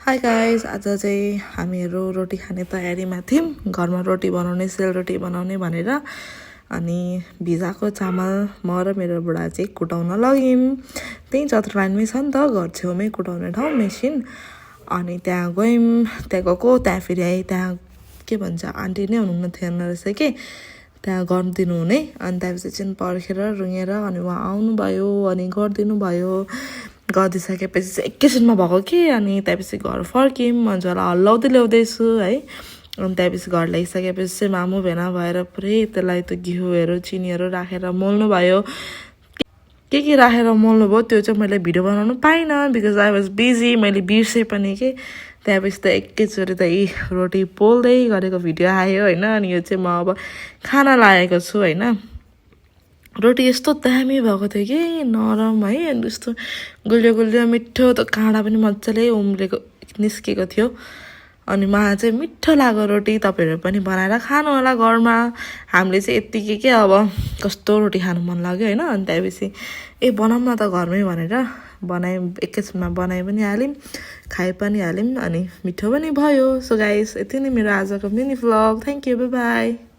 hi guys आज चाहिँ हामीहरू रोटी खाने तयारीमा थियौँ घरमा रोटी बनाउने सेलरोटी बनाउने भनेर अनि भिजाएको चामल म र मेरो बुढा चाहिँ कुटाउन लग्यौँ त्यही चतुर लाइनमै छ नि त घर छेउमै कुटाउने ठाउँ मेसिन अनि त्यहाँ गयौँ त्यहाँ गएको त्यहाँ फेरि आएँ त्यहाँ के भन्छ आन्टी नै हुनुहुन्न थिएन रहेछ कि त्यहाँ गरिदिनु हुने अनि त्यसपछि चाहिँ पर्खेर रुँगेर अनि उहाँ आउनुभयो अनि गरिदिनु भयो गरिदिइसकेपछि चाहिँ एकैछिनमा भएको कि अनि त्यसपछि घर फर्क्यौँ मजालाई हल्लाउँदै ल्याउँदैछु है अनि त्यसपछि घर ल्याइसकेपछि चाहिँ मामु भेना भएर पुरै त्यसलाई त्यो घिउहरू चिनीहरू राखेर मोल्नु भयो के राखेर मोल्नु भयो त्यो चाहिँ मैले भिडियो बनाउनु पाइनँ बिकज आई वाज बिजी मैले बिर्सेँ पनि कि त्यसपछि त एकैचोटि त यी रोटी पोल्दै गरेको भिडियो आयो होइन अनि यो चाहिँ म अब खाना लागेको छु होइन रोटी यस्तो दामी भएको थियो कि नरम है अनि यस्तो गुलियो गुलियो मिठो त काँडा पनि मजाले उम्रेको निस्केको थियो अनि मलाई चाहिँ मिठो लाग्यो रोटी तपाईँहरू पनि बनाएर खानु होला घरमा हामीले चाहिँ यत्तिकै के अब कस्तो रोटी खानु मन लाग्यो होइन अनि त्यसपछि बनाऊँ न त घरमै भनेर बनाएँ एकैछिनमा बनाइ पनि हाल्यौँ खाइ पनि हाल्यौँ अनि मिठो पनि भयो सो गाइस यति नै मेरो आजको mini vlog thank you by by